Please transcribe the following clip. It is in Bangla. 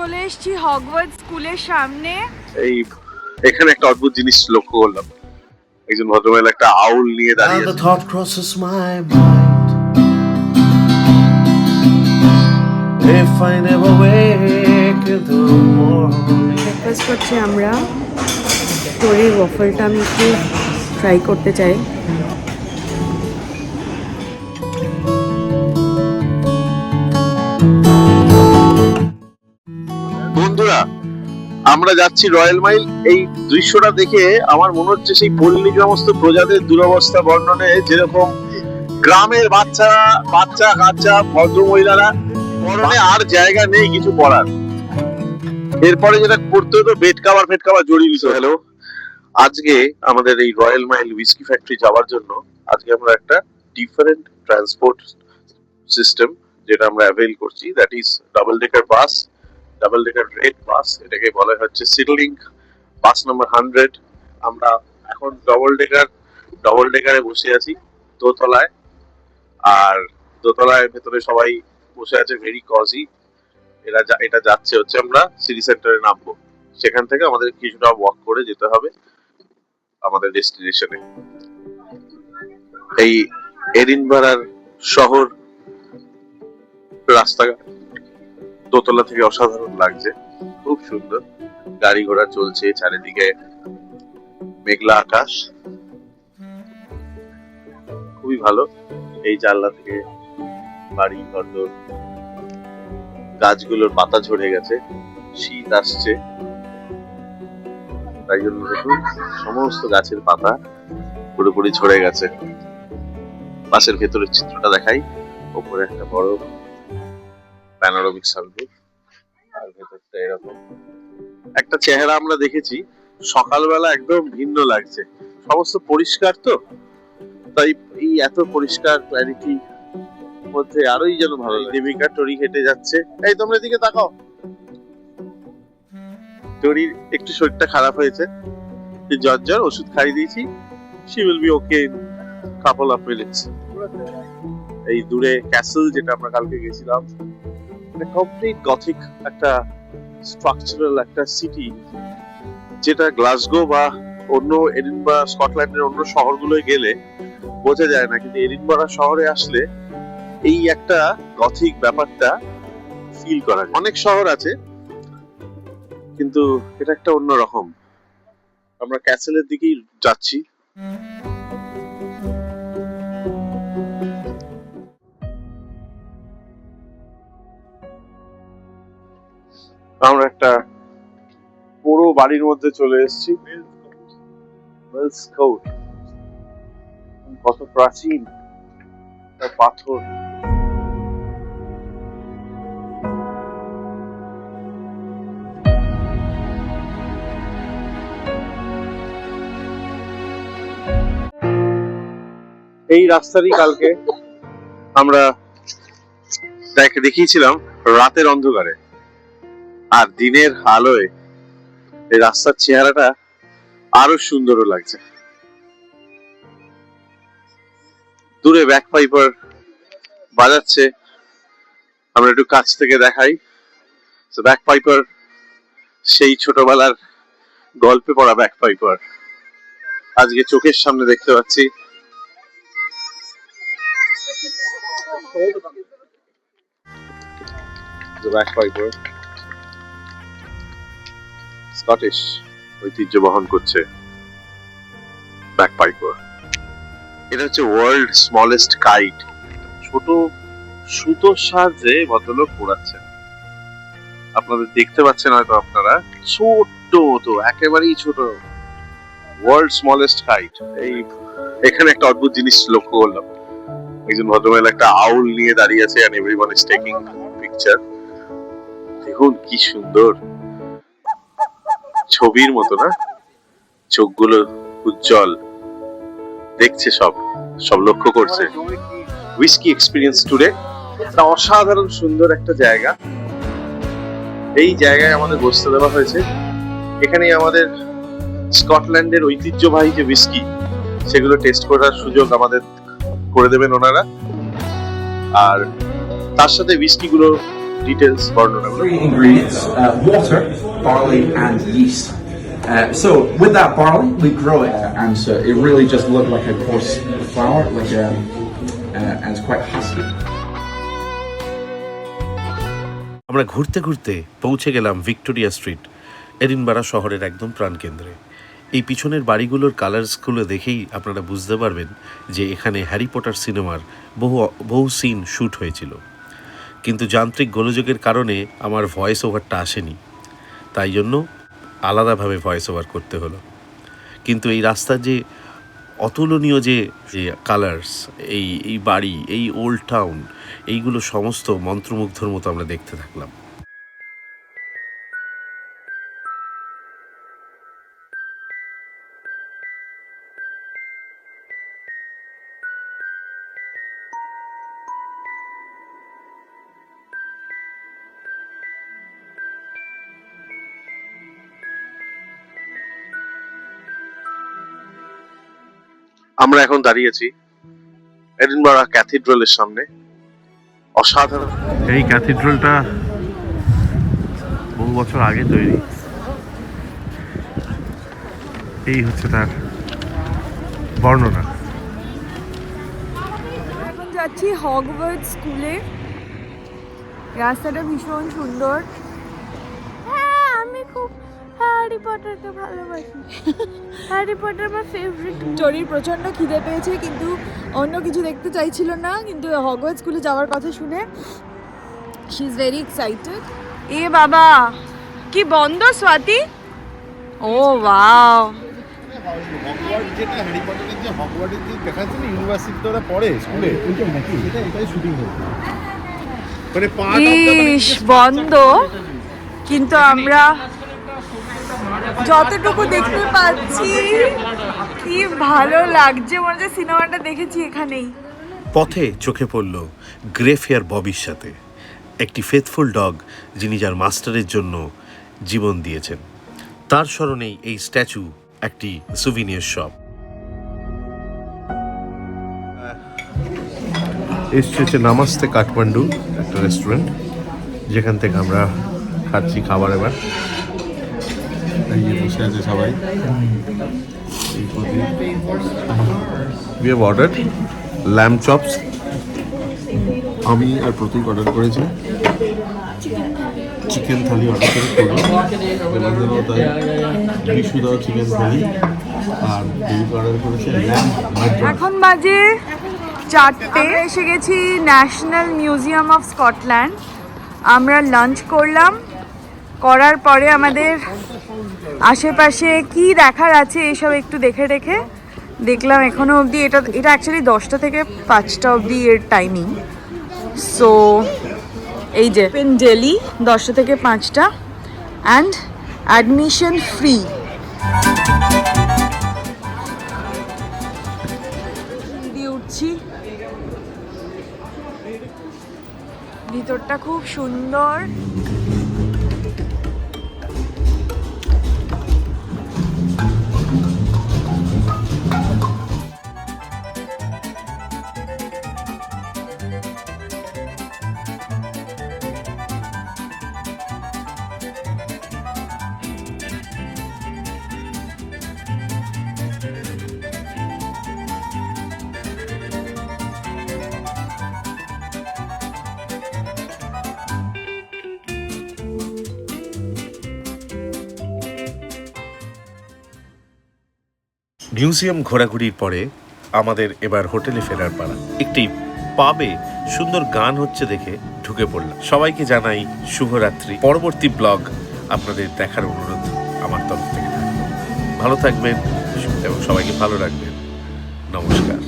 চলে এসেছি হগওয়ার্ড স্কুলের সামনে। এই এখানে একটা অদ্ভুত জিনিস লক্ষ্য করলাম, একজন ভদ্রমহিলা একটা আউল নিয়ে দাঁড়িয়ে And the আছে। thought crosses my mind, if I never wake in the morning. Breakfast করছি আমরা। তোরের ওয়াফলটা আমি একটু ট্রাই করতে চাই। বন্ধুরা, আমরা যাচ্ছি রয়্যাল মাইল। এই দৃশ্যটা দেখে আমার মনে হচ্ছে সেই পল্লী গ্রামস্থ প্রজাদের দুরবস্থা বর্ণনে, যেরকম গ্রামের বাচ্চা কাচ্চা ভদ্র মহিলারা পরনে আর জায়গা নেই কিছু পরার। এরপরে যেটা করতে হতো বেড কাভার জড়িয়ে দিত। হ্যালো, আজকে আমাদের এই রয়্যাল মাইল হুইস্কি ফ্যাক্টরি যাওয়ার জন্য আজকে আমরা একটা ডিফারেন্ট ট্রান্সপোর্ট সিস্টেম যেটা আমরা অ্যাভেল করছি, that is double decker red bus. এটাকে বলা হচ্ছে সিডলিংক বাস নাম্বার 100। আমরা এখন ডবল ডেকারে বসে আছি দোতলায়, আর দোতলায় ভেতরে সবাই বসে আছে ভেরি কজি। এটা যাচ্ছে হচ্ছে আমরা সিটি সেন্টারে নামবো, সেখান থেকে আমাদের কিছুটা ওয়াক করে যেতে হবে আমাদের ডেস্টিনেশনে। এই এডিনবারার শহর রাস্তাঘাট দোতলা থেকে অসাধারণ লাগছে, খুব সুন্দর। গাড়ি ঘোড়া চলছে, চারিদিকে মেঘলা আকাশ, খুবই ভালো। এই জানলা থেকে বাড়ি ঘরদোর, গাছগুলোর পাতা ঝরে গেছে, শীত আসছে, তাই জন্য দেখুন সমস্ত গাছের পাতা পুরোপুরি ঝরে গেছে। বাসের ভেতরের চিত্রটা দেখাই। ওপরে একটা বড় প্যানোরামিক সানরুফ, আর ভেতরটা এরকম একটা চেহারা আমরা দেখেছি। সকালবেলা একদম ভিন্ন লাগছে, সমস্ত পরিষ্কার তো, তাই এই এত পরিষ্কার ক্ল্যারিটি মধ্যে আরোই যেন ভালো। দেবিকা টরি হেঁটে যাচ্ছে। এই তোমরা এদিকে তাকাও। টরির একটু শরীরটা খারাপ হয়েছে, জ্বর ওষুধ খাইয়ে দিয়েছি। She will be okay in couple of minutes. এই দূরে ক্যাসেল যেটা আমরা কালকে গেছিলাম, এটা কমপ্লিট গথিক একটা স্ট্রাকচারাল একটা সিটি, যেটা গ্লাসগো বা অন্য এডিনবারা স্কটল্যান্ডের অন্য শহরগুলোয় গেলে বোঝা যায় না, কিন্তু এডিনবারা শহরে আসলে এই একটা গথিক ব্যাপারটা ফিল করা যায়। অনেক শহর আছে কিন্তু এটা একটা অন্য রকম। আমরা ক্যাসেলের দিকেই যাচ্ছি। আমরা একটা পুরো বাড়ির মধ্যে চলে এসেছি। কত প্রাচীন পাথর। এই রাস্তারই কালকে আমরা দেখিয়েছিলাম রাতের অন্ধকারে, আর দিনের আলোয় এই রাস্তার চেহারাটা আরো সুন্দরও লাগছে। দূরে ব্যাক পাইপার বাজাচ্ছে, আমরা একটু কাছ থেকে দেখাই। ব্যাক পাইপার সেই ছোটবেলার গল্পে পড়া ব্যাক পাইপার আজকে চোখের সামনে দেখতে পাচ্ছি। ব্যাক পাইপার স্কটিশ ঐতিহ্য বহন করছে। ব্যাক পাইপার এটা হচ্ছে ওয়ার্ল্ড স্মলেস্ট কাইট। ছোট সুতোর সাহায্যে ভদ্রলোক পোড়াচ্ছেন, আপনাদের দেখতে পাচ্ছেন হয়তো আপনারা। ছোট্ট তো, একেবারেই ছোট, ওয়ার্ল্ড স্মলেস্ট কাইট। এখানে একটা অদ্ভুত জিনিস লক্ষ্য করলাম, একজন ভদ্রমহিলা একটা আউল নিয়ে দাঁড়িয়ে আছে, and everyone is taking picture. দেখুন কি সুন্দর, ছবির মতো না? চোখগুলো উজ্জ্বল, দেখছে, সব লক্ষ্য করছে। হুইস্কি এক্সপিরিয়েন্স টুডে, একটা অসাধারণ সুন্দর একটা জায়গা। এই জায়গায় আমাদের বসতে দেওয়া হয়েছে। এখানেই আমাদের স্কটল্যান্ডের ঐতিহ্যবাহী যে হুইস্কি, সেগুলো টেস্ট করার সুযোগ আমাদের করে দেবেন ওনারা। আর তার সাথে হুইস্কি গুলো details বর্ণনাগুলো। Three ingredients: water, barley, and yeast. So with that barley, we grow it, and so it really just looked like a coarse flour, and it's quite husky. আমরা ঘুরতে ঘুরতে পৌঁছে গেলাম ভিক্টোরিয়া স্ট্রিট, এডিনবারা শহরের একদম প্রাণকেন্দ্রে। এই পিছনের বাড়িগুলোর কালার্সগুলো দেখেই আপনারা বুঝতে পারবেন যে এখানে হ্যারি পটার সিনেমার বহু সিন শ্যুট হয়েছিল। কিন্তু যান্ত্রিক গোলযোগের কারণে আমার ভয়েস ওভারটা আসেনি, তাই জন্য আলাদাভাবে ভয়েস ওভার করতে হলো। কিন্তু এই রাস্তার যে অতুলনীয় যে কালার্স, এই বাড়ি, এই ওল্ড টাউন, এইগুলো সমস্ত মন্ত্রমুগ্ধর মতো আমরা দেখতে থাকলাম। আমরা এখন দাঁড়িয়েছি এডিনবারা ক্যাথিড্রালের সামনে। অসাধারণ এই ক্যাথিড্রালটা বহু বছর আগে তৈরি। এই হচ্ছে তার বর্ণনা। এখন যাচ্ছি হগওয়ার্টস স্কুলে। রাস্তাটা ভীষণ সুন্দর। হ্যাঁ, আমি খুব হ্যারি পটারকে ভালোবাসি। হ্যারি পটার আমার ফেভারিট। চরির প্রচণ্ড খিদে পেয়েছে, কিন্তু অন্য কিছু দেখতে চাইছিল না, কিন্তু হগওয়ার্টস স্কুলে যাওয়ার কথা শুনে শি ইজ ভেরি এক্সাইটেড। এ বাবা, কি বন্ধ স্বাতি? ও ওয়াও, হগওয়ার্ড যেটা হ্যারি পটারের যে হগওয়ার্ডের যে দেখাচ্ছে না, ইউনিভার্সিটিতে ওরা পড়ে স্কুলে, ওইটা নাকি এটাই শুটিং হয়েছে। মানে ইস বন্ধ, কিন্তু আমরা যতটুকু দেখতে পাচ্ছি কি ভালো লাগছে, মনে হচ্ছে সিনেমাটা দেখেছি এখানেই। পথে চোখে পড়ল গ্রেফেয়ার ববির সাথে, একটি ফেথফুল ডগ যিনি যার মাস্টারের জন্য জীবন দিয়েছেন। তার স্মরণেই এই স্ট্যাচু একটি সুভিনিয়ার শপ। এসছে হচ্ছে নামাস্তে কাঠমান্ডু, একটা রেস্টুরেন্ট, যেখান থেকে আমরা খাচ্ছি খাবার। এবার এই যে বসে আছে সবাই। we have ordered lamb chops, আমি আর প্রতীক অর্ডার করেছি চিকেন থালি অর্ডার করে তাই বিশুদাও চিকেন থালি, আর দেবী অর্ডার করেছে ল্যাম্ব মাটন। এখন বাজে 4টে। এসে গেছি ন্যাশনাল মিউজিয়াম অফ স্কটল্যান্ড। আমরা লাঞ্চ করলাম, করার পরে আমাদের আশেপাশে কি দেখার আছে এসব একটু দেখে দেখলাম। এখনো অবধি এটা অ্যাকচুয়ালি 10টা থেকে 5টা অবধি এর টাইমিং। সো এই যে পেন ডেলি 10টা থেকে 5টা, অ্যান্ড অ্যাডমিশন ফ্রি। দিয়ে উঠছি, ভিতরটা খুব সুন্দর। মিউজিয়াম ঘোরাঘুরির পরে আমাদের এবার হোটেলে ফেরার পালা। একটি পাবে সুন্দর গান হচ্ছে দেখে ঢুকে পড়লাম। সবাইকে জানাই শুভরাত্রি। পরবর্তী ব্লগ আপনাদের দেখার অনুরোধ আমার তরফ থেকে থাকবে। ভালো থাকবেন এবং সবাইকে ভালো রাখবেন। নমস্কার।